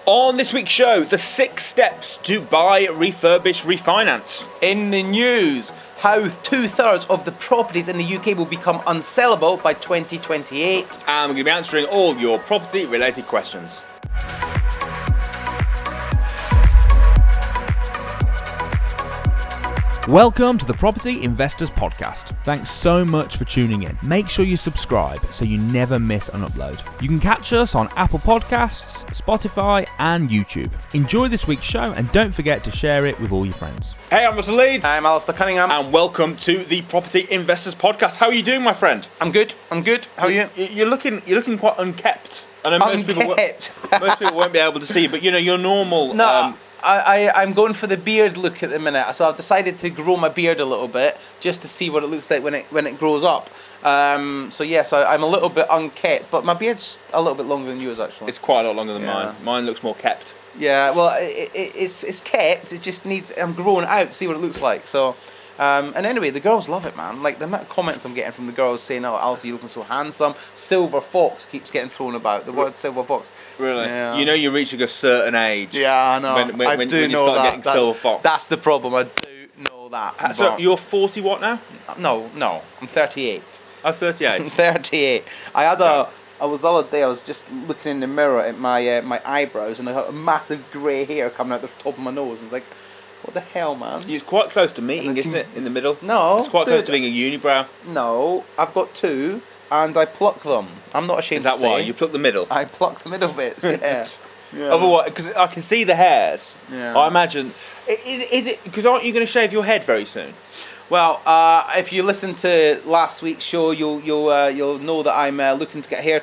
On this week's show, the 6 steps to buy, refurbish, refinance. In the news, how 2/3 of the properties in the UK will become unsellable by 2028. And we're going to be answering all your property-related questions. Welcome to the Property Investors Podcast. Thanks so much for tuning in. Make sure you subscribe so you never miss an upload. You can catch us on Apple Podcasts, Spotify and YouTube. Enjoy this week's show and don't forget to share it with all your friends. Hey, I'm Russell Leeds. I'm Alistair Cunningham. And welcome to the Property Investors Podcast. How are you doing, my friend? I'm good. How are you? You're looking quite unkept. I know most people won't be able to see, but you know, your normal... No, I'm going for the beard look at the minute, so I've decided to grow my beard a little bit just to see what it looks like when it grows up. So yes, I'm a little bit unkept, but my beard's a little bit longer than yours actually. It's quite a lot longer than mine. Mine looks more kept. Yeah, well, it's kept. It just needs. I'm growing it out to see what it looks like. So. And anyway, the girls love it, man. Like the amount of comments I'm getting from the girls saying, "Oh, Alistair, you're looking so handsome." Silver fox keeps getting thrown about. The word silver fox. Really? Yeah. You know, you're reaching a certain age. Yeah, I know. When you start getting silver fox. That's the problem. I do know that. So you're 40 what now? No. I'm 38. I'm 38. I'm 38. I was the other day. I was just looking in the mirror at my eyebrows, and I got a massive grey hair coming out the top of my nose. And it's like, what the hell, man? It's quite close to meeting, isn't it? In the middle. No, it's quite close to being a unibrow. No, I've got 2, and I pluck them. I'm not ashamed to say. Is that why you pluck the middle? I pluck the middle bits. Yeah. Otherwise, because I can see the hairs. Yeah. I imagine. Is it because aren't you going to shave your head very soon? Well, if you listen to last week's show, you'll know that I'm looking to get a hair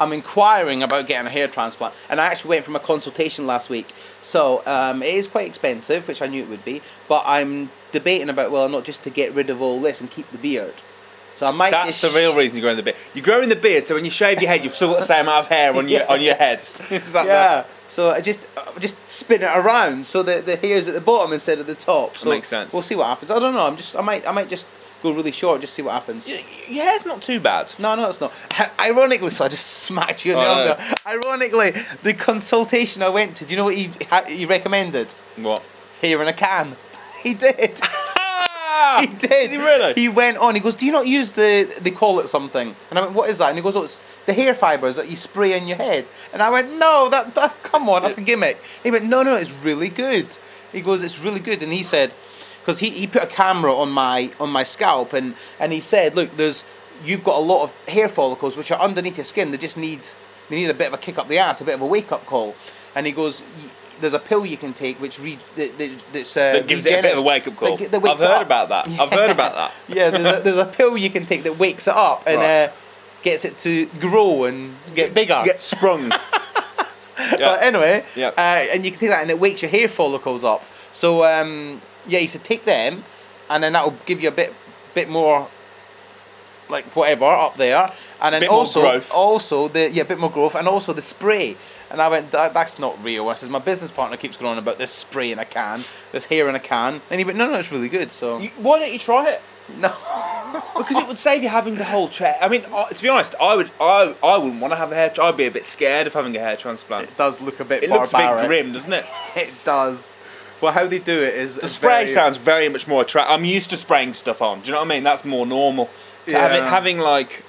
I'm inquiring about getting a hair transplant, and I actually went for my consultation last week. So it is quite expensive, which I knew it would be, but I'm debating about whether or not just to get rid of all this and keep the beard. So I might. That's the real reason you're growing the beard. You're growing the beard, so when you shave your head, you've still got the same amount of hair on your head. Is that yeah. So I just spin it around so that the hair's at the bottom instead of the top. So that makes sense. We'll see what happens. I don't know. I might just go really short, just see what happens. Your hair's not too bad. No, it's not. Ironically, so I just smacked you in the arm there. Ironically, the consultation I went to, do you know what he recommended? What? Hair in a can. He did. He did. Did he really? He went on. He goes, "Do you not use they call it something?" And I went, "What is that?" And he goes, "Oh, it's the hair fibres that you spray in your head." And I went, "No, that come on, that's a gimmick." He went, "No, it's really good." He goes, "It's really good." And he said, because he put a camera on my scalp and he said, "Look, you've got a lot of hair follicles which are underneath your skin. They need a bit of a kick up the ass, a bit of a wake up call." And he goes, "There's a pill you can take which that gives it a bit of a wake up call." I've heard about that. I've heard about that. Yeah, there's a pill you can take that wakes it up and gets it to grow and get bigger. Get sprung. But anyway, and you can take that and it wakes your hair follicles up. So he said take them, and then that will give you a bit more, like whatever up there, and then bit also more bit more growth, and also the spray. And I went, that's not real. I says, my business partner keeps going on about this spray in a can, this hair in a can, and he went, no, it's really good. So why don't you try it? No, because it would save you having the whole chair. I mean, to be honest, I wouldn't want to have a hair. I'd be a bit scared of having a hair transplant. It does look a bit. It looks a bit grim, doesn't it? It does. Well, how they do it is... The spray sounds very much more attractive. I'm used to spraying stuff on. Do you know what I mean? That's more normal. Having like...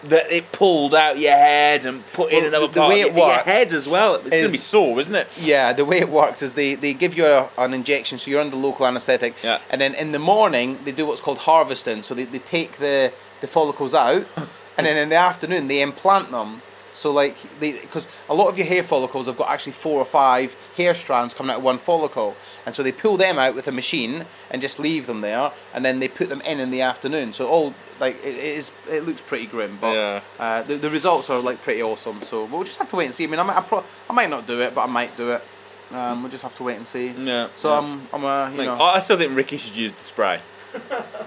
it pulled out your head and put in another part of your head as well. It's going to be sore, isn't it? Yeah, the way it works is they give you an injection, so you're under local anaesthetic. Yeah. And then in the morning, they do what's called harvesting. So they take the follicles out, and then in the afternoon, they implant them. So because a lot of your hair follicles have got actually 4 or 5 hair strands coming out of one follicle, and so they pull them out with a machine and just leave them there, and then they put them in the afternoon. So it looks pretty grim, but the results are pretty awesome. So we'll just have to wait and see. I mean, I might not do it, but I might do it. We'll just have to wait and see. Yeah. So I still think Ricky should use the spray.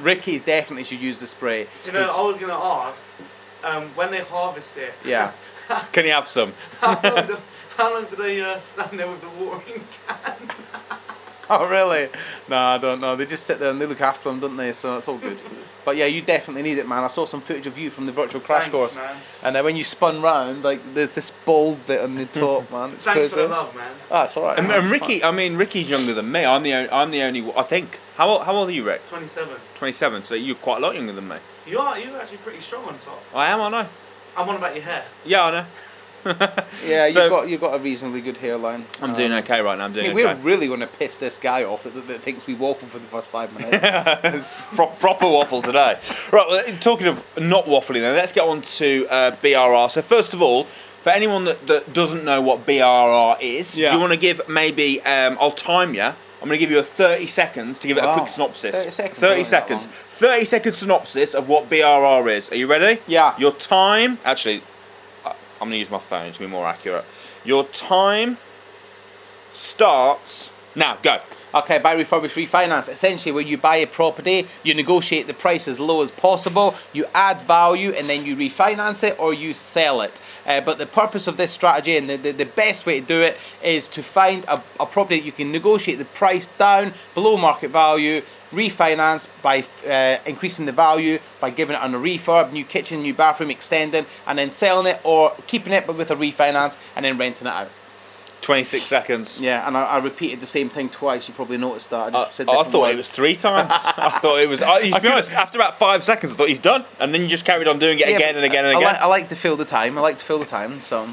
Ricky definitely should use the spray. Do you know, I was going to ask, when they harvest it. Yeah. Can you have some? How long do they stand there with the watering can? Oh, really? No, I don't know. They just sit there and they look after them, don't they? So it's all good. But yeah, you definitely need it, man. I saw some footage of you from the virtual crash course. Man. And then when you spun round, like, there's this bald bit on the top, man. It's Thanks crazy. for the love, man. Oh, that's all right. And Ricky, I mean, Ricky's younger than me. I'm the only. I think. How old are you, Rick? 27. 27. So you're quite a lot younger than me. You're actually pretty strong on top. I am. I know. I'm on about your hair. Yeah, I know. Yeah, So- you've got a reasonably good hairline. I'm doing okay right now. I'm doing We're okay. really going to piss this guy off that thinks we waffle for the first 5 minutes. It's proper waffle today. Right, well, talking of not waffling then, let's get on to BRR. So first of all, for anyone that doesn't know what BRR is, do you want to give maybe, I'll time you, I'm going to give you 30 seconds to give it a quick synopsis. 30 seconds. 30 seconds. 30 second synopsis of what BRR is. Are you ready? Yeah. Your time, actually, I'm going to use my phone, it's going to be more accurate. Your time starts now. Go. Okay, buy, refurbish, refinance. Essentially, when you buy a property, you negotiate the price as low as possible, you add value, and then you refinance it or you sell it. But the purpose of this strategy and the best way to do it is to find a property that you can negotiate the price down below market value, refinance by increasing the value by giving it on a refurb, new kitchen, new bathroom, extending, and then selling it or keeping it but with a refinance and then renting it out. 26 seconds. Yeah, and I repeated the same thing twice. You probably noticed that. I just said I different thought words. it was 3 times. I thought it was. To be honest, after about 5 seconds, I thought he's done, and then you just carried on doing it again and again and again. I like to fill the time. So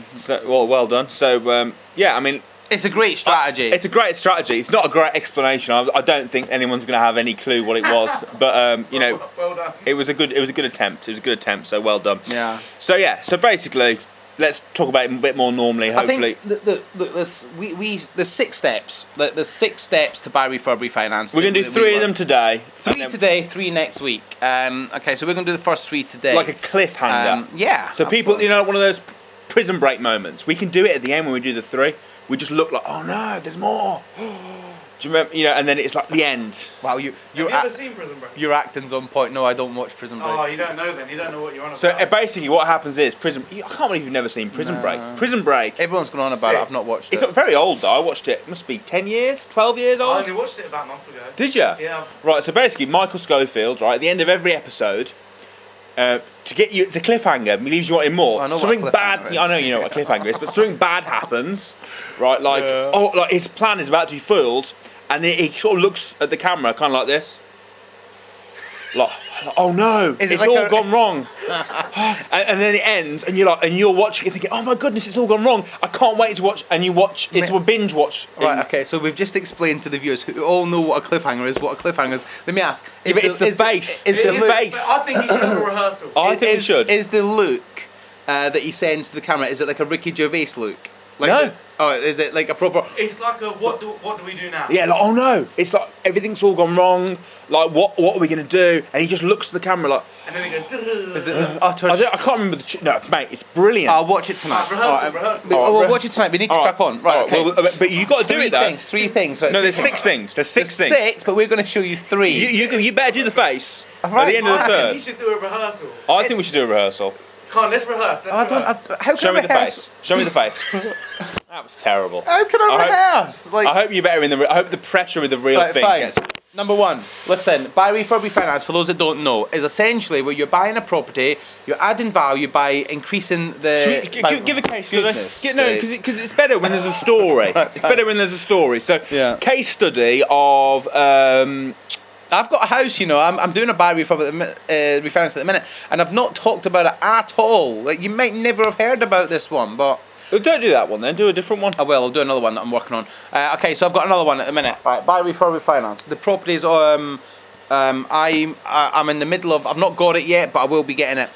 well done. So yeah, I mean, it's a great strategy. It's a great strategy. It's not a great explanation. I don't think anyone's going to have any clue what it was, but you know, Well done. it was a good attempt. It was a good attempt. So well done. Yeah. So yeah. So basically, let's talk about it a bit more normally. Hopefully. I think there's 6 steps. There's 6 steps to buy, refurb, refinance. We're going to do 3 of them today. 3 today, 3 next week. Okay, so we're going to do the first 3 today. Like a cliffhanger. Yeah. So people, absolutely. you know, one of those prison break moments. We can do it at the end when we do the 3. We just look like, oh no, there's more. Do you remember? You know, and then it's like the end. Wow, Have you ever seen Prison Break? your acting's on point. No, I don't watch Prison Break. Oh, you don't know then. You don't know what you're on about. So basically, what happens is I can't believe you've never seen Prison Break. Prison Break. Everyone's going on about it. I've not watched it. It's very old though. I watched it. It must be 10 years, 12 years I old. only watched it about a month ago. Did you? Yeah. Right. So basically, Michael Schofield, right at the end of every episode, to get you, it's a cliffhanger. He leaves you wanting more. I know what Something a bad. cliffhanger is. I know you know what a cliffhanger is, but something bad happens, right? Like like his plan is about to be foiled, and he sort of looks at the camera, kind of like this. Like, oh no, Is it it's like all a- gone wrong. and then it ends, and you're watching it thinking, oh my goodness, it's all gone wrong. I can't wait to watch. And you watch, it's a binge watch. Right, okay, so we've just explained to the viewers who all know what a cliffhanger is, Let me ask. Yeah, but it's the face. Is It's the the look, face. But I think he should have a rehearsal. I think we should. Is the look that he sends to the camera, is it like a Ricky Gervais look? Like No. Is it like a proper... It's like a what do we do now? Yeah, like, oh no, it's like everything's all gone wrong. Like, what are we going to do? And he just looks at the camera like, And then he goes. Is it utter... I can't remember no, mate, it's brilliant. I'll watch it tonight. Rehearsal. We'll watch it tonight. We need to All right. crack on. Right, All okay. well, but you got to do it though. 3 things. Right, No, there's 3 6 things. There's 6 There's things. 6, but we're going to show you 3. You better do the face at Right, the end of the He third. should do a rehearsal. I think we should do a rehearsal. Come on, let's rehearse. how can Show I me the rehearse? face. Show me the face. That was terrible. How can I rehearse? I hope you're better I hope the pressure with the real Right, thing fine. gets. Number 1, listen, buy, refurb, refinance, for those that don't know, is essentially where you're buying a property, you're adding value by increasing the... Should we give a case study? Goodness No, sake. because it's better when there's a story. It's better when there's a story. So, Yeah. case study of... I've got a house, you know, I'm doing a buy, refurb, refinance at the minute, and I've not talked about it at all. Like, you might never have heard about this one, but... don't do that one then, do a different one. I will, I'll do another one that I'm working on. Okay, so I've got another one at the minute. Right, buy, refurb, refinance. The properties, I'm in the middle of, I've not got it yet, but I will be getting it.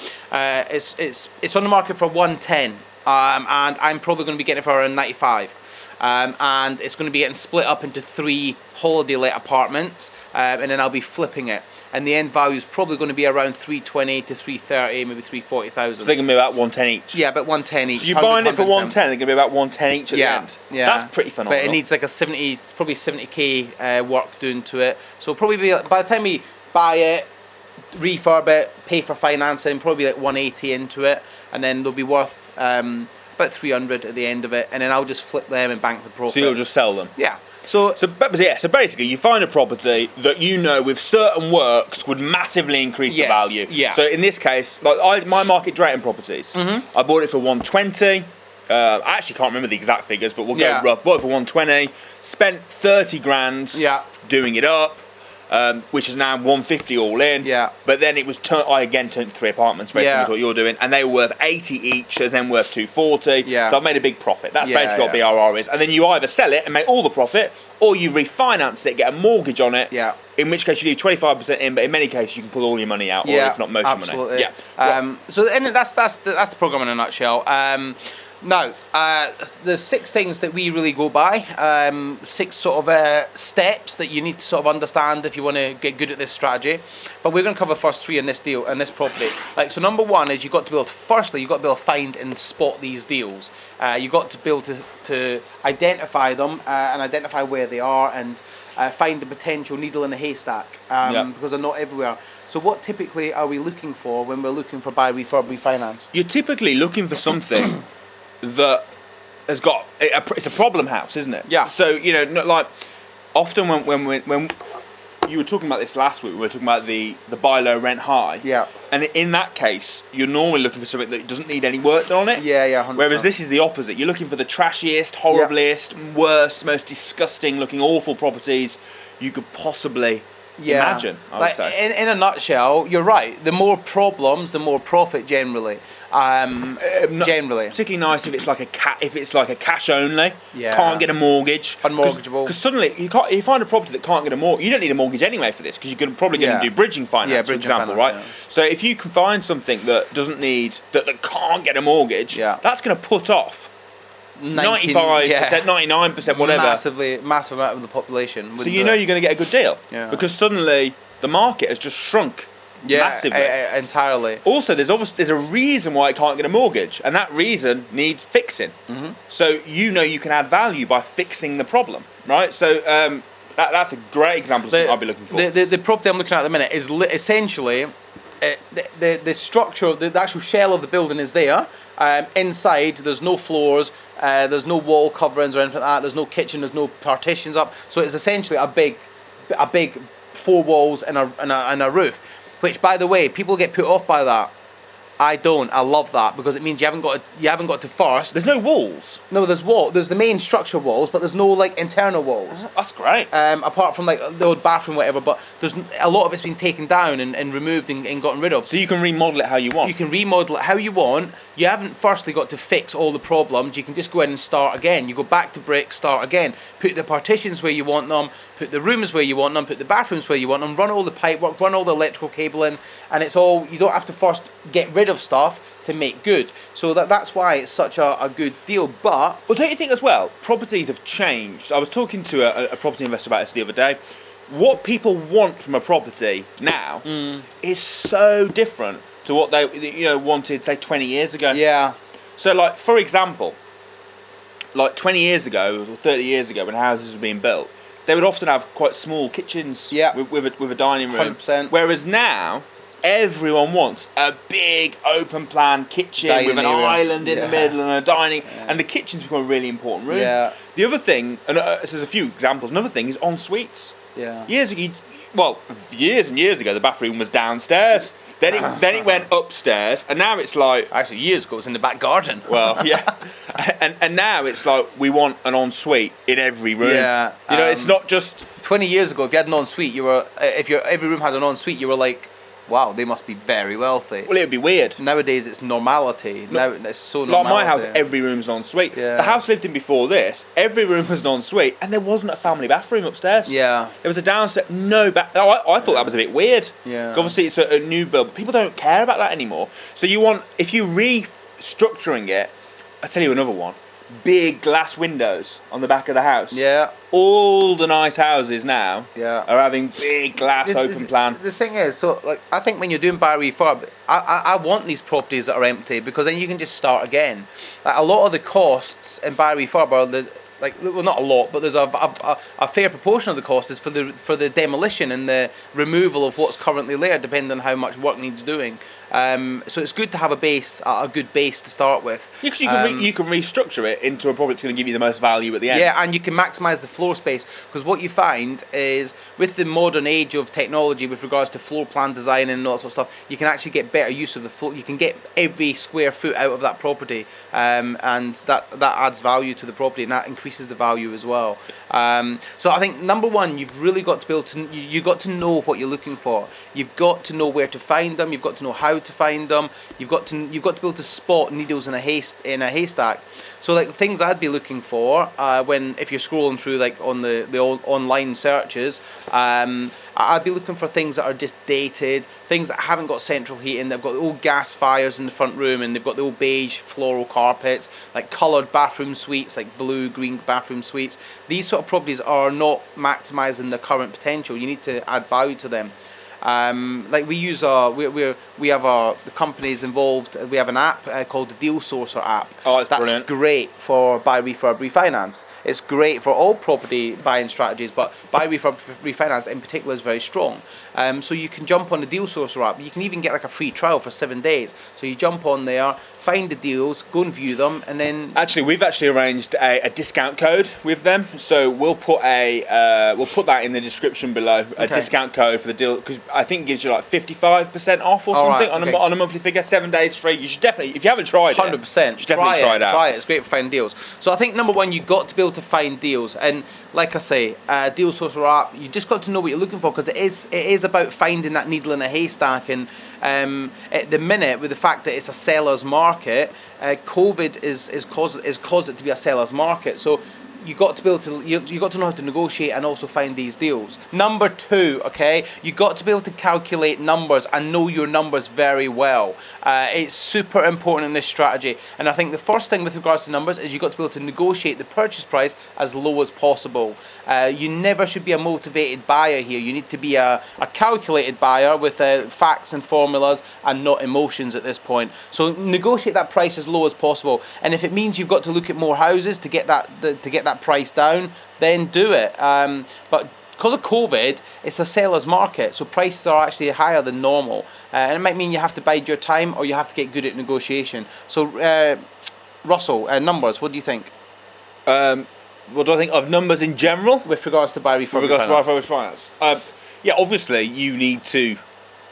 It's on the market for 110, and I'm probably going to be getting it for around 95. And it's going to be getting split up into 3 holiday let apartments, and then I'll be flipping it. And the end value is probably going to be around 320 to 330, maybe 340,000. So they're going to be about 110 each. Yeah, about 110 each. So you're buying it for 110. 110, they're going to be about 110 each at the end. Yeah, That's pretty phenomenal. But it needs like a 70, probably 70k work doing to it. So probably be, by the time we buy it, refurb it, pay for financing, probably like 180 into it, and then they'll be worth. By about 300 at the end of it, and then I'll just flip them and bank the profit. So you'll just sell them? Yeah. So basically, you find a property that you know with certain works would massively increase the value. Yeah. So in this case, like my market Drayton properties, I bought it for 120. I actually can't remember the exact figures, but we'll go rough. Bought it for 120. Spent 30 grand doing it up. Which is now 150 all in. Yeah. But then it was I again turned 3 apartments, very similar to what you're doing, and they were worth 80 each, so then worth 240. Yeah. So I've made a big profit. That's basically what BRR is. And then you either sell it and make all the profit, or you refinance it, get a mortgage on it. Yeah. In which case you leave 25% in, but in many cases you can pull all your money out, or if not most of your money. Yeah. So and that's the program in a nutshell. Now, there's 6 things that we really go by, 6 sort of steps that you need to sort of understand if you want to get good at this strategy. But we're going to cover first 3 in this deal, in this property. Like, so number 1 is you've got to be able to, firstly, you've got to be able to find and spot these deals. You've got to be able to identify them and identify where they are and find the potential needle in the haystack because they're not everywhere. So what typically are we looking for when we're looking for buy, refurb, refinance? You're typically looking for something that has got it's a problem house, isn't it? Yeah. So like often when you were talking about this last week, we were talking about the buy low, rent high. Yeah. And in that case, you're normally looking for something that doesn't need any work done on it. Yeah, yeah. 100%. Whereas this is the opposite. You're looking for the trashiest, horriblest, worst, most disgusting looking, awful properties you could possibly imagine, I would say. In a nutshell, you're right. The more problems, the more profit generally. Generally, particularly nice if it's like a cash only. Yeah. Can't get a mortgage. Unmortgageable. Because suddenly you find a property that can't get a mortgage. You don't need a mortgage anyway for this because you're probably going to do bridging finance, for example, right? Yeah. So if you can find something that doesn't need that can't get a mortgage, that's going to put off 95%, 99%, whatever. Massive amount of the population. So you're going to get a good deal. Yeah. Because suddenly the market has just shrunk massively. Entirely. Also, there's a reason why it can't get a mortgage, and that reason needs fixing. Mm-hmm. So you can add value by fixing the problem, right? So that's a great example of something I'd be looking for. The property I'm looking at the minute is essentially the structure of the actual shell of the building is there. Inside, there's no floors, there's no wall coverings or anything like that. There's no kitchen, there's no partitions up. So it's essentially a big 4 walls and a roof. Which, by the way, people get put off by that. I don't. I love that because it means you haven't got to first. There's no walls. No, there's the main structure walls, but there's no like internal walls. That's great. Apart from like the old bathroom, whatever. But there's a lot of it's been taken down and removed and gotten rid of. So you can remodel it how you want. You can remodel it how you want. You haven't firstly got to fix all the problems. You can just go in and start again. You go back to brick, start again. Put the partitions where you want them. Put the rooms where you want them. Put the bathrooms where you want them. Run all the pipe work. Run all the electrical cabling. And it's all. You don't have to first get rid of stuff to make good. So that's why it's such a good deal. But don't you think as well, properties have changed? I was talking to a property investor about this the other day. What people want from a property now is so different to what they wanted, say, 20 years ago. Yeah. So, like, for example, like 20 years ago or 30 years ago when houses were being built, they would often have quite small kitchens with a dining room. 100%. Whereas now, everyone wants a big open plan kitchen with an island in the middle and a dining, and the kitchen's become a really important room. Yeah. The other thing, and there's a few examples, another thing is en suites. Yeah. Years and years ago, the bathroom was downstairs. Then it went upstairs, and now it's like... Actually, years ago, it was in the back garden. Well, yeah. and now it's like, we want an ensuite in every room. Yeah. It's not just... 20 years ago, if you had an ensuite, every room had an ensuite, you were like, wow, they must be very wealthy. Well, it would be weird. Nowadays, it's normality. Now it's so normal. Like my house, every room's an ensuite. Yeah. The house I lived in before this, every room was an ensuite, and there wasn't a family bathroom upstairs. Yeah. There was a downstairs, no bath. I thought that was a bit weird. Yeah. Obviously, it's a new build, but people don't care about that anymore. So if you're restructuring it, I'll tell you another one. Big glass windows on the back of the house. Yeah. All the nice houses now are having big glass open plan. The thing is, so like I think when you're doing buy refurb, I want these properties that are empty because then you can just start again. Like a lot of the costs in buy refurb are well, not a lot, but there's a fair proportion of the cost is for the demolition and the removal of what's currently there, depending on how much work needs doing. So it's good to have a good base to start with. Yeah, because you can restructure it into a product that's going to give you the most value at the end. Yeah, and you can maximise the floor space, because what you find is with the modern age of technology with regards to floor plan design and all that sort of stuff, you can actually get better use of the floor. You can get every square foot out of that property, and that adds value to the property, and that increases the value as well. So I think number one, you've really got to be able to you've got to know what you're looking for. You've got to know where to find them. You've got to know how to find them. You've got to be able to spot needles in a haystack. So like things I'd be looking for if you're scrolling through like on the online searches, I'd be looking for things that are just dated, things that haven't got central heating. They've got the old gas fires in the front room, and they've got the old beige floral carpets, like coloured bathroom suites, like blue, green bathroom suites. These sort of properties are not maximising their current potential. You need to add value to them. Like we use the companies involved. We have an app called the Deal Sourcer app. Oh, that's brilliant. Great for buy, refurb, refinance. It's great for all property buying strategies, but buy, refurb, refinance in particular is very strong. So you can jump on the Deal Sourcer app. You can even get like a free trial for 7 days. So you jump on there, find the deals, go and view them, and then we've actually arranged a discount code with them. So we'll put that in the description below. A discount code for the deal, because I think it gives you like 55% off or something on a monthly figure. 7 days free. You should definitely, if you haven't tried 100%, it, you should definitely try it out. Try it. It's great for finding deals. So I think number one, you've got to be able to find deals, and like I say, Deal Sourcer app, you just got to know what you're looking for, because it is about finding that needle in a haystack. And at the minute, with the fact that it's a seller's market, COVID is caused it to be a seller's market. So you got to be able to you got to know how to negotiate and also find these deals. Number two, you got to be able to calculate numbers and know your numbers very well. It's super important in this strategy. And I think the first thing with regards to numbers is you got to be able to negotiate the purchase price as low as possible. You never should be a motivated buyer here. You need to be a calculated buyer with facts and formulas and not emotions at this point. So negotiate that price as low as possible. And if it means you've got to look at more houses to get that price down, then do it. But because of COVID, it's a seller's market, so prices are actually higher than normal, and it might mean you have to bide your time or you have to get good at negotiation. So Russell, numbers, what do you think? What do I think of numbers in general with regards to buy, refurb, refinance? Yeah, obviously you need to,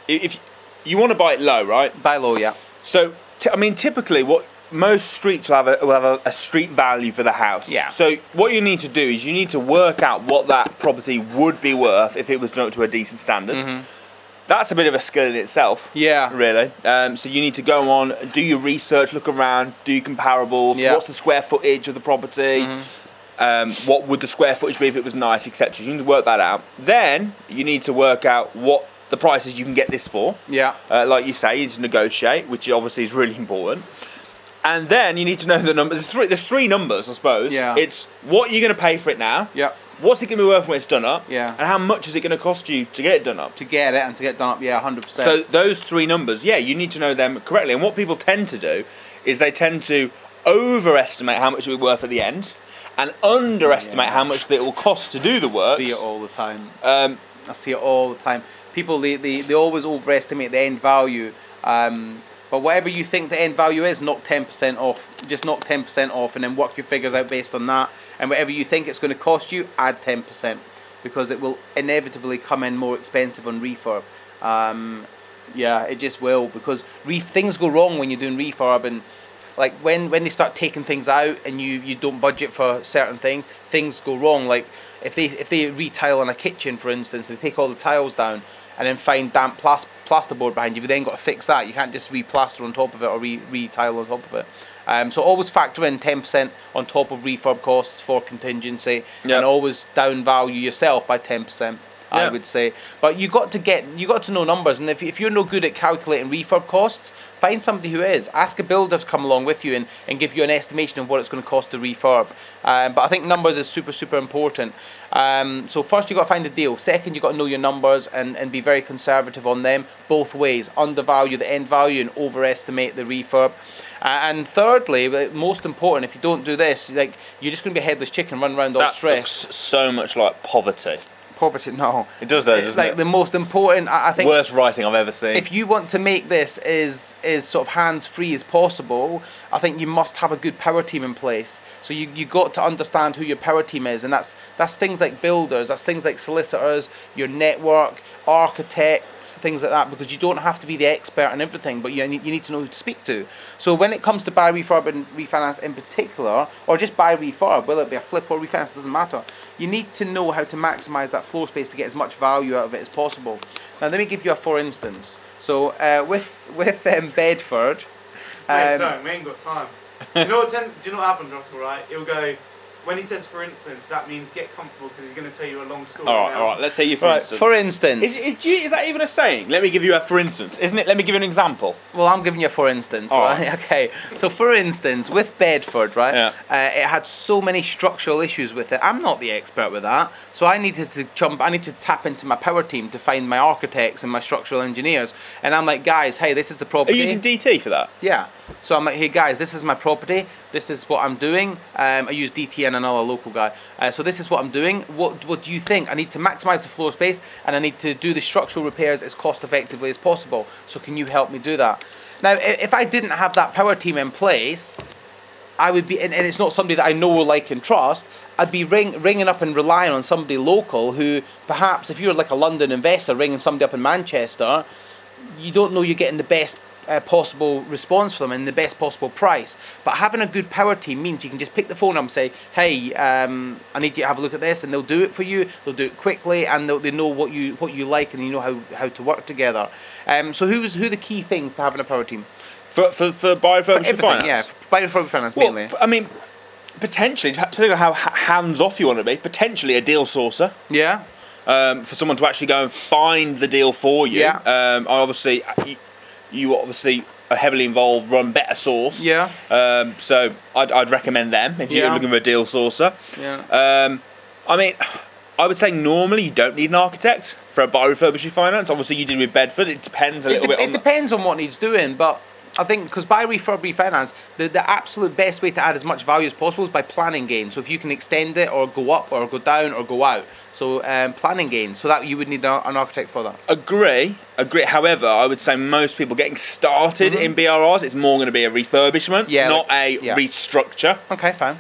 if you want to buy it low, right? Buy low, yeah. So typically what most streets will have a street value for the house. Yeah. So what you need to do is you need to work out what that property would be worth if it was done up to a decent standard. Mm-hmm. That's a bit of a skill in itself. Yeah. Really. So you need to go on, do your research, look around, do comparables. Yeah. What's the square footage of the property? Mm-hmm. What would the square footage be if it was nice, etc. You need to work that out. Then you need to work out what the prices you can get this for. Yeah. Like you say, you need to negotiate, which obviously is really important. And then you need to know the numbers. There's three numbers, I suppose. Yeah. It's what you're going to pay for it now. Yeah. What's it going to be worth when it's done up? Yeah. And how much is it going to cost you to get it done up? To get it and to get done up, yeah, 100%. So those three numbers, yeah, you need to know them correctly. And what people tend to do is they tend to overestimate how much it will be worth at the end and underestimate how much it will cost to do the work. I see it all the time. I see it all the time. People, they always overestimate the end value. But whatever you think the end value is, knock 10% off. Just knock 10% off and then work your figures out based on that. And whatever you think it's going to cost you, add 10%. Because it will inevitably come in more expensive on refurb. Yeah, it just will. Because things go wrong when you're doing refurb. And like when they start taking things out and you don't budget for certain things go wrong. Like if they retile on a kitchen, for instance, they take all the tiles down and then find damp plasterboard behind you. You've then got to fix that. You can't just replaster on top of it or retile on top of it. So always factor in 10% on top of refurb costs for contingency, and always down value yourself by 10%. I would say, but you got to know numbers, and if you're no good at calculating refurb costs, find somebody who is. Ask a builder to come along with you and give you an estimation of what it's going to cost to refurb. But I think numbers is super important. So first you got to find a deal. Second, you got to know your numbers and be very conservative on them both ways. Undervalue the end value and overestimate the refurb. And thirdly, most important, if you don't do this, like you're just going to be a headless chicken, run around all stressed. Looks so much like poverty. Poverty, no. It does though, doesn't like it? the most important, I think. Worst writing I've ever seen. If you want to make this as sort of hands-free as possible, I think you must have a good power team in place. So you got to understand who your power team is, and that's things like builders, that's things like solicitors, your network, architects, things like that, because you don't have to be the expert in everything, but you need to know who to speak to. So when it comes to buy, refurb and refinance in particular, or just buy, refurb, whether it be a flip or refinance, it doesn't matter. You need to know how to maximize that floor space to get as much value out of it as possible. Now let me give you a for instance. So with Bedford, we ain't got time. Do you know what happens, Russell? Right? It'll go. When he says for instance, that means get comfortable because he's going to tell you a long story. All right. Let's say you for instance. For instance, is that even a saying? Let me give you a for instance, isn't it? Let me give you an example. Well, I'm giving you a for instance, right? Okay. So for instance, with Bedford, right? It had so many structural issues with it. I'm not the expert with that, so I needed to tap into my power team to find my architects and my structural engineers. And I'm like, guys, hey, this is the property. Are you using DT for that? Yeah. So I'm like, hey guys, this is my property. This is what I'm doing. I use DT and another local guy. So this is what I'm doing. What do you think? I need to maximize the floor space, and I need to do the structural repairs as cost effectively as possible. So can you help me do that? Now, if I didn't have that power team in place, I would be, and it's not somebody that I know, like, and trust. I'd be ringing up and relying on somebody local who, perhaps, if you're like a London investor ringing somebody up in Manchester, you don't know you're getting the best possible response from them and the best possible price. But having a good power team means you can just pick the phone up and say, hey, I need you to have a look at this, and they'll do it for you. They'll do it quickly, and they know what you like, and you know how to work togetger. So who are the key things to having a power team? For buy, refurbish, refinance? Yeah, buy, refurbish, refinance mainly. I mean, potentially, depending on how hands off you want to be, potentially a deal sourcer. Yeah. For someone to actually go and find the deal for you. Yeah. Obviously, you obviously are heavily involved, run Better Source. Yeah. So I'd recommend them if you're looking for a deal sourcer. Yeah. I mean, I would say normally you don't need an architect for a buy, refurbish, refinance. Obviously, you did with Bedford. It depends a little bit. It depends on what needs doing, but I think because buy, refurb, refinance, the absolute best way to add as much value as possible is by planning gain. So if you can extend it or go up or go down or go out, so planning gain. So that you would need an architect for that. Agree. However, I would say most people getting started in BRRs, it's more going to be a refurbishment, not a restructure. Okay, fine.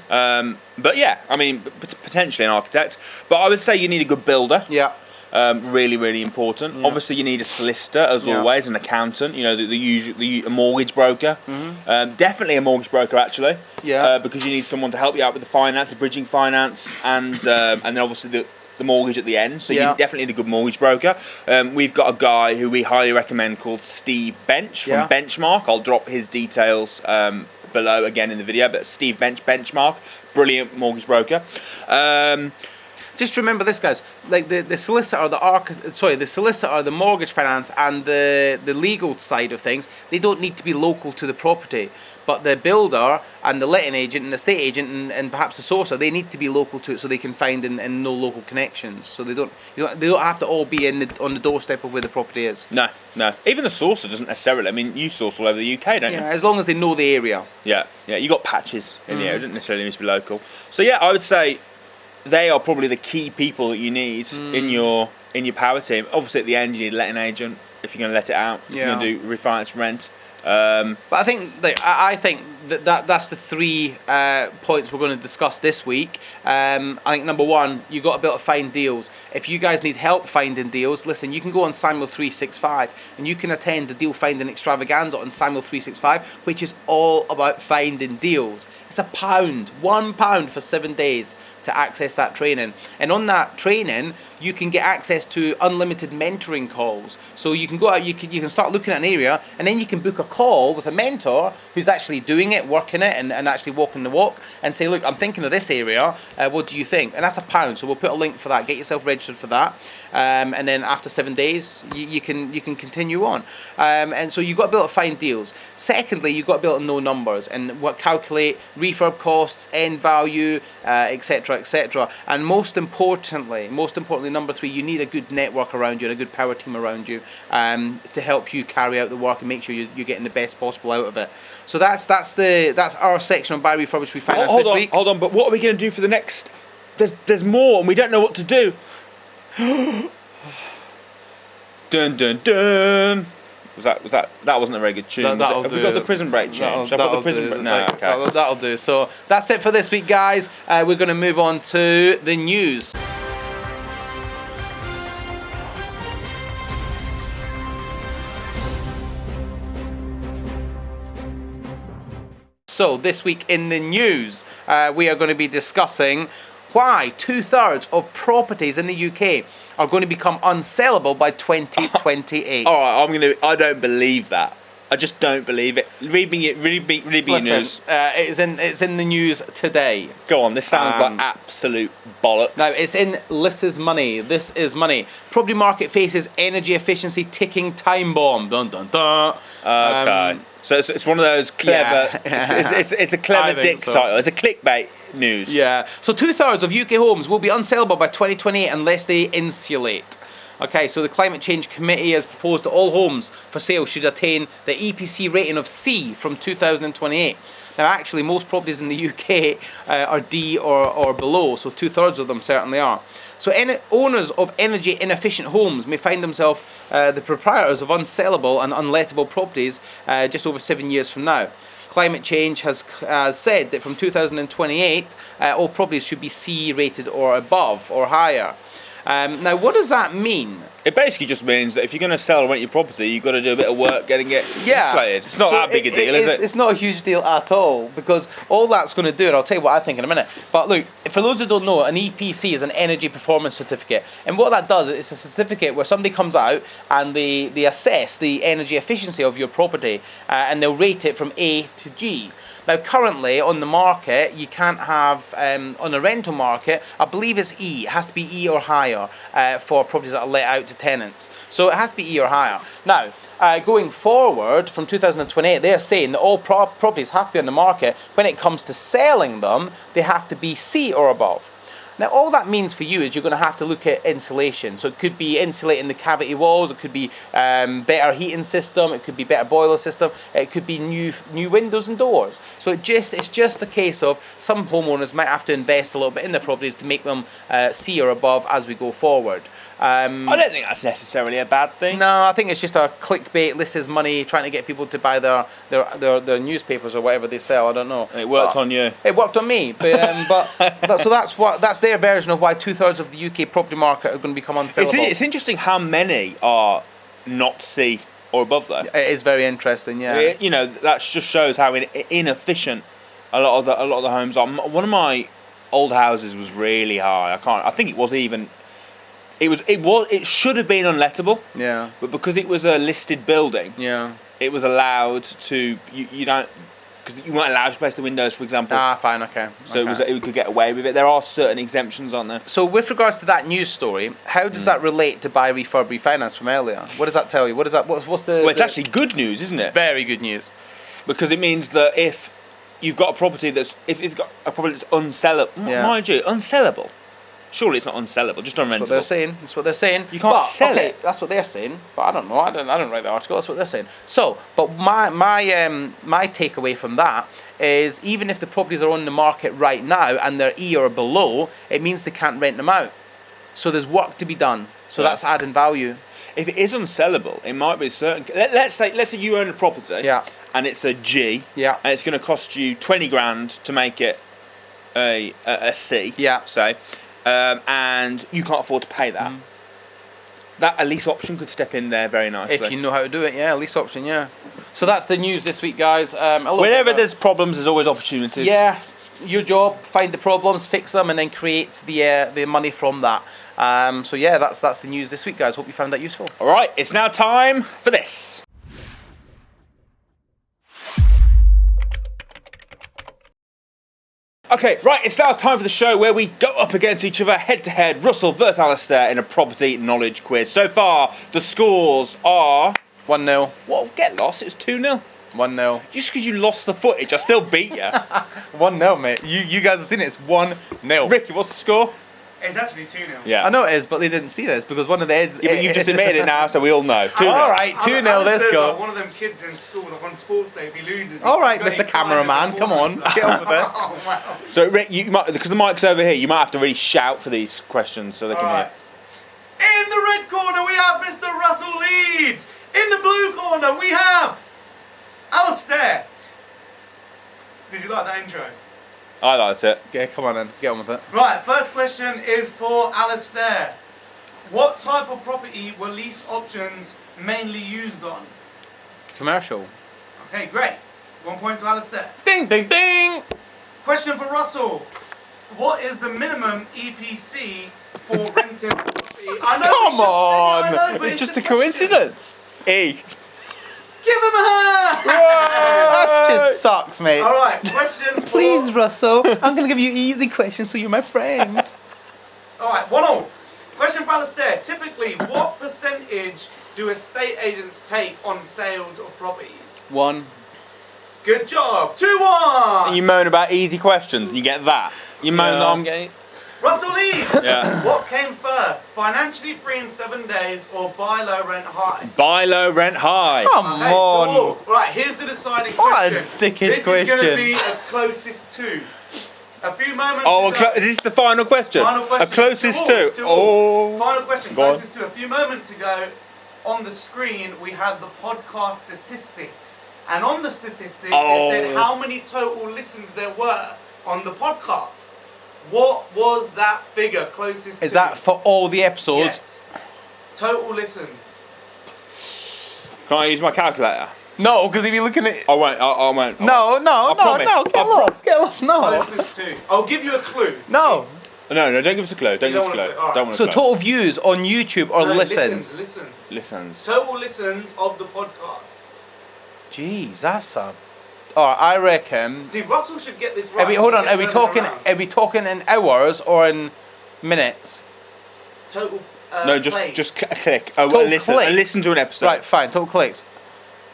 But yeah, I mean, potentially an architect. But I would say you need a good builder. Yeah. Really, really important. Yeah. Obviously, you need a solicitor as always, an accountant. You know, a mortgage broker. Definitely a mortgage broker, actually. Yeah. Because you need someone to help you out with the finance, the bridging finance, and then obviously the mortgage at the end. So you definitely need a good mortgage broker. We've got a guy who we highly recommend called Steve Bench from Benchmark. I'll drop his details below again in the video. But Steve Benchmark, brilliant mortgage broker. Just remember this, guys. Like the solicitor, the solicitor, the mortgage finance, and the legal side of things, they don't need to be local to the property. But the builder and the letting agent and the estate agent and perhaps the sourcer, they need to be local to it so they can find and know local connections. So they don't have to all be on the doorstep of where the property is. No. Even the sourcer doesn't necessarily. I mean, you source all over the UK, don't you? Yeah, as long as they know the area. Yeah. You got patches in the area. It doesn't necessarily need to be local. So yeah, I would say they are probably the key people that you need in your power team. Obviously, at the end, you need a letting agent if you're going to let it out. If you're going to do refinance, rent. But I think that's the 3 points we're going to discuss this week. I think number 1, you've got to be able to find deals. If you guys need help finding deals, listen, you can go on Samuel 365 and you can attend the deal finding extravaganza on Samuel 365, which is all about finding deals. It's £1 for 7 days to access that training. And on that training, you can get access to unlimited mentoring calls. So you can go out, you can start looking at an area, and then you can book a call with a mentor who's actually doing it, working it, and actually walking the walk, and say, look, I'm thinking of this area, what do you think? And that's £1. So we'll put a link for that. Get yourself registered for that. And then after 7 days, you can continue on. And so you've got to be able to find deals. Secondly, you've got to be able to know numbers and calculate refurb costs, end value, etc. And most importantly, number 3, you need a good network around you and a good power team around you to help you carry out the work and make sure you're getting the best possible out of it. So that's our section on buy, refurbish, refinance this week. Hold on, but what are we going to do for the next? There's more, and we don't know what to do. Dun dun dun. That wasn't a very good tune. Have we got the Prison Break tune? Shall I put the Prison Break? No, okay. That'll do. So that's it for this week, guys. We're going to move on to the news. So this week in the news, we are going to be discussing why 2/3 of properties in the UK are going to become unsellable by 2028. All right, I don't believe that. I just don't believe it. Read me news. It's in the news today. Go on. This sounds like absolute bollocks. No, it's in This Is Money. This is money. Property market faces energy efficiency ticking time bomb. Dun dun dun. Okay. So it's one of those clever. Yeah. It's a clever dick title. It's a clickbait news. Yeah. So 2/3 of UK homes will be unsellable by 2028 unless they insulate. Okay, so the Climate Change Committee has proposed that all homes for sale should attain the EPC rating of C from 2028. Now, actually, most properties in the UK are D or below, so 2/3 of them certainly are. So owners of energy inefficient homes may find themselves the proprietors of unsellable and unlettable properties just over 7 years from now. Climate Change has said that from 2028, all properties should be C rated or above or higher. Now, what does that mean? It basically just means that if you're going to sell or rent your property, you've got to do a bit of work getting it insulated. It's not that big a deal, is it? It's not a huge deal at all, because all that's going to do, and I'll tell you what I think in a minute, but look, for those who don't know, an EPC is an Energy Performance Certificate, and what that does, it's a certificate where somebody comes out and they assess the energy efficiency of your property, and they'll rate it from A to G. Now, currently on the market, you can't have, on a rental market, I believe it's E. It has to be E or higher for properties that are let out to tenants. So it has to be E or higher. Now, going forward from 2028, they're saying that all properties have to be on the market. When it comes to selling them, they have to be C or above. Now, all that means for you is you're going to have to look at insulation. So it could be insulating the cavity walls, it could be better heating system, it could be better boiler system, it could be new windows and doors. So it's just a case of some homeowners might have to invest a little bit in their properties to make them C or above as we go forward. I don't think that's necessarily a bad thing. No, I think it's just a clickbait. This is money, trying to get people to buy their newspapers or whatever they sell. I don't know. It worked on you. It worked on me, but that's their version of why 2/3 of the UK property market are going to become unsellable. It's interesting how many are not C or above though. It is very interesting, yeah. You know, that just shows how inefficient a lot of the homes are. One of my old houses was really high. I think it was even. It should have been unlettable. Yeah. But because it was a listed building. Yeah. It was allowed to. You don't. Because you weren't allowed to replace the windows, for example. Ah, fine, okay. So it could get away with it. There are certain exemptions, aren't there? So with regards to that news story, how does that relate to buy, refurb, refinance from earlier? What does that tell you? What's the? Well, it's actually good news, isn't it? Very good news. Because it means that if you've got a property that's unsellable, mind you, unsellable. Surely it's not unsellable, just unrentable. That's what they're saying. You can't sell it. That's what they're saying. But I don't know. I don't write the article. That's what they're saying. So, but my takeaway from that is even if the properties are on the market right now and they're E or below, it means they can't rent them out. So there's work to be done. So that's adding value. If it is unsellable, it might be certain. Let's say you own a property. Yeah. And it's a G. Yeah. And it's going to cost you 20 grand to make it a C. Yeah. Say. And you can't afford to pay that. That a lease option could step in there very nicely. If you know how to do it, yeah, lease option, yeah. So that's the news this week, guys. Whenever there's problems, there's always opportunities. Yeah, your job, find the problems, fix them, and then create the money from that. So yeah, that's the news this week, guys. Hope you found that useful. All right, it's now time for this. Okay, right, it's now time for the show where we go up against each other head-to-head, Russell versus Alistair, in a property knowledge quiz. So far, the scores are... 1-0. Well, get lost, it was 2-0. 1-0. Just because you lost the footage, I still beat you. 1-0, mate. You guys have seen it, it's 1-0. Ricky, what's the score? It's actually 2-0. Yeah. I know it is, but they didn't see this because one of the heads... Yeah, but you just admitted it now, so we all know. 2-0. All right, 2-0, let's go. One of them kids in school, like on sports day, if he loses... All right, Mr. Cameraman, come on, get on with it. Oh, wow. So, Rick, you might, because the mic's over here, you might have to really shout for these questions so they can hear. red corner, we have Mr. Russell Leeds. In the blue corner, we have Alistair. Did you like that intro? I liked it. Yeah, come on then, get on with it. Right, first question is for Alistair. What type of property were lease options mainly used on? Commercial. Okay, great. 1 point to Alistair. Ding, ding, ding! Question for Russell. What is the minimum EPC for renting property? I know. Come on! I know, but It's just a question. coincidence. E. Give him a hand! That just sucks, mate. Alright, question for... Please, Russell, I'm going to give you easy questions so you're my friend. Alright, 1-1. Question for Alistair. Typically, what percentage do estate agents take on sales of properties? 1. Good job. 2-1. You moan about easy questions and you get that. You moan that I'm getting. Russell Leeds. Yeah. What came first? Financially free in 7 days or buy low, rent high? Buy low, rent high. Come Okay, on. cool. Right, here's the deciding What a question. dickish This is going to question. be a closest to. A few moments Oh, ago. is this the final question? Final question. A closest Two all, to. two all. Oh. Final question. Go on. Closest to. A few moments ago, on the screen, we had the podcast statistics. And on the statistics, it said how many total listens there were on the podcast. What was that figure closest to? Is that for all the episodes? Yes. Total listens. Can I use my calculator? No, because if you're looking at... I won't. I won't. No, promise. get lost, no. Closest to. I'll give you a clue. No. No, don't give us a clue. Don't You give us a don't clue. want a clue. Alright. Don't want a So clue. total views on YouTube or No, listens? Listens. Listens. Total listens of the podcast. Jeez, that's a... Alright, I reckon... See, Russell should get this right. Hold on, Get are we turning around. talking in hours or in minutes? Total. No, plays. just click. Oh, Total listen. clicks. Listen to an episode. Right, fine, total clicks.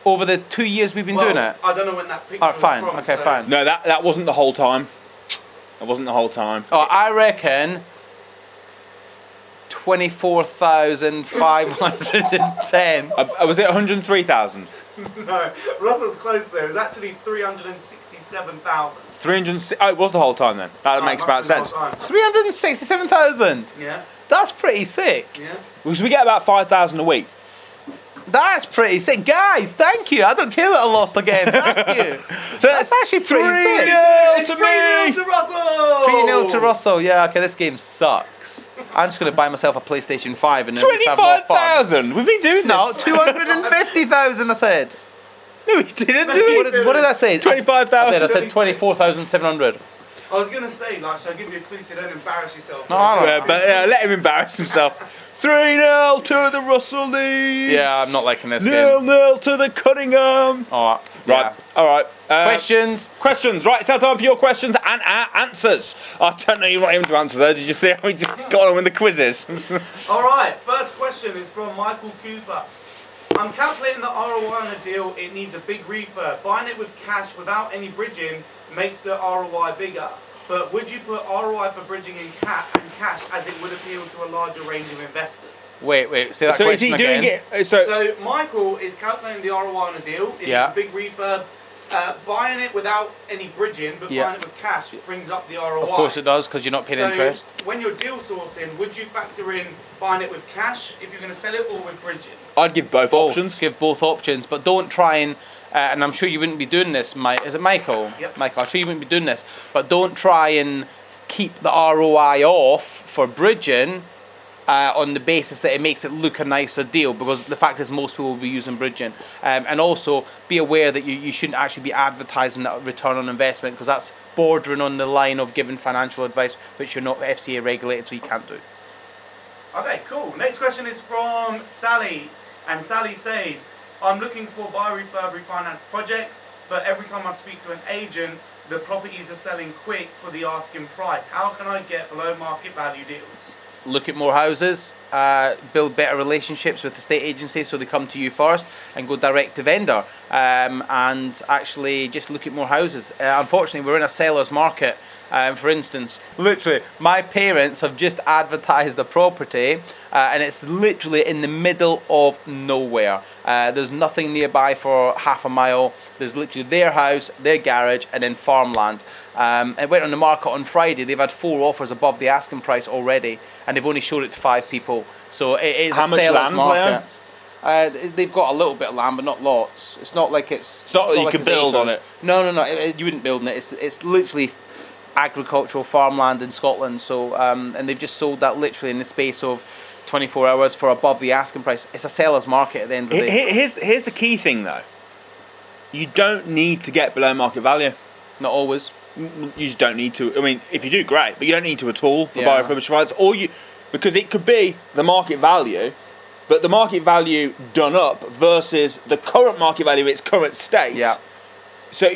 Over the 2 years we've been doing it? I don't know when that picture Alright, was fine, from, okay, so- fine. No, that wasn't the whole time. That wasn't the whole time. Oh, I reckon 24,510. Was it 103,000? No, Russell's close there. It was actually 367,000. 300. Oh, it was the whole time then. That makes about sense. 367,000. Yeah, That's pretty sick. yeah. Because we get about 5,000 a week. That's pretty sick. Guys, thank you. I don't care that I lost again. Thank you. So That's actually pretty sick. 3-0 It's to 3-0 me. to Russell! 3-0 to Russell. Yeah, okay, this game sucks. I'm just going to buy myself a PlayStation 5 and then just have more fun. 25,000. We've been doing No, this. 250,000 I said. No, we didn't No, do you it. didn't. What did I say? 25,000. I said 24,700. I was going to say, like, shall I give you a clue so you don't embarrass yourself? No, I don't. Yeah, but let him embarrass himself. 3-0 to the Russell Leeds. Yeah, I'm not liking this game. 0-0 to the Cunningham. Alright. Right. All right. Questions? Questions. Right. It's our time for your questions and our answers. I don't know you want him to answer though. Did you see how he just got on with the quizzes? All right, first question is from Michael Cooper. I'm calculating the ROI on a deal. It needs a big refurb. Buying it with cash without any bridging makes the ROI bigger. But would you put ROI for bridging in cash as it would appeal to a larger range of investors? Wait, say that So is question he doing again. it? So Michael is calculating the ROI on a deal. It Yeah. needs a big refurb. Buying it without any bridging, but Yeah. buying it with cash brings up the ROI. Of course it does, because you're not paying So interest. when you're deal sourcing, would you factor in buying it with cash if you're going to sell it, or with bridging? I'd give both options. Give both options, but don't try and I'm sure you wouldn't be doing this, Mike. Is it Michael? Yep. Michael, I'm sure you wouldn't be doing this, but don't try and keep the ROI off for bridging on the basis that it makes it look a nicer deal, because the fact is most people will be using bridging. And also be aware that you shouldn't actually be advertising that return on investment, because that's bordering on the line of giving financial advice, which you're not FCA regulated, so you can't do. Okay, cool. Next question is from Sally, and Sally says, I'm looking for buy, refurb, refinance projects, but every time I speak to an agent, the properties are selling quick for the asking price. How can I get below market value deals? Look at more houses, build better relationships with estate agencies so they come to you first, and go direct to vendor, and actually just look at more houses. Unfortunately, we're in a seller's market, For instance, literally, my parents have just advertised a property, and it's literally in the middle of nowhere. There's nothing nearby for half a mile. There's literally their house, their garage, and then farmland. It went on the market on Friday. They've had 4 offers above the asking price already, and they've only showed it to 5 people. So it is a seller's market. They've got a little bit of land, but not lots. It's not like it's not that you like can build on it. No. You wouldn't build on it. It's literally agricultural farmland in Scotland. So and they've just sold that literally in the space of 24 hours for above the asking price. It's a seller's market at the end of the day. Here's the key thing though. You don't need to get below market value. Not always. You just don't need to. I mean, if you do, great, but you don't need to at all for buy refurbish rights. Because it could be the market value, but the market value done up versus the current market value in its current state. Yeah. So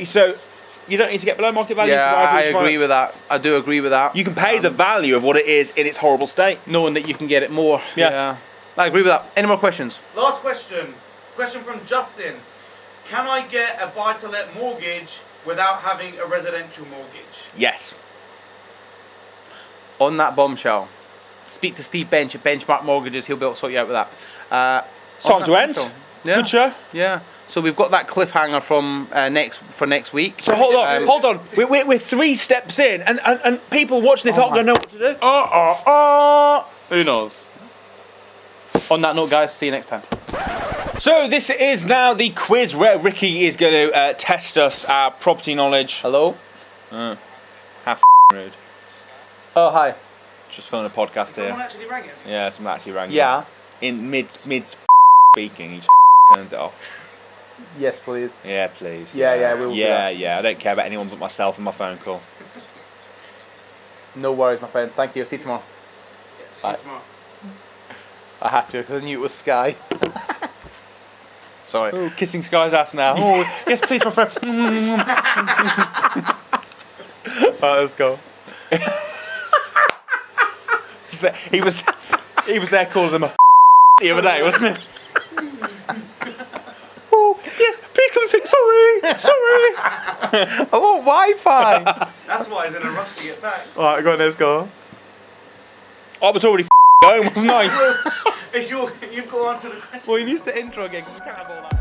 you don't need to get below market value. Yeah, for buy I refurbish agree rights. with that. I do agree with that. You can pay the value of what it is in its horrible state, knowing that you can get it more. Yeah. I agree with that. Any more questions? Last question. Question from Justin. Can I get a buy-to-let mortgage without having a residential mortgage? Yes. On that bombshell, speak to Steve Bench at Benchmark Mortgages. He'll be able to sort you out with that. Time to end. Yeah. Good show. Yeah. So we've got that cliffhanger from next week. So hold on. We're 3 steps in, and people watching this aren't going to know what to do. Who knows? On that note, guys, see you next time. So this is now the quiz where Ricky is going to test us our property knowledge. Hello. How rude. Oh, hi. Just filming a podcast here. Someone actually rang him? Yeah, someone actually rang. Yeah. In mid speaking, he just turns it off. Yes, please. Yeah, please. Yeah, we will. Yeah. I don't care about anyone but myself and my phone call. No worries, my friend. Thank you. See you tomorrow. Yeah, see you tomorrow. I had to because I knew it was Sky. Sorry. Oh, kissing Sky's ass now. Oh, yes, please, my friend. Alright, let's go. He was there calling them a the other day, wasn't he? Oh, yes, please come and fix. Sorry. I want Wi-Fi. That's why he's in a rush to get back. Alright, go on, let's go. I was already going, wasn't I? You've got on to the question. Well, you used to intro again because we can't have all that.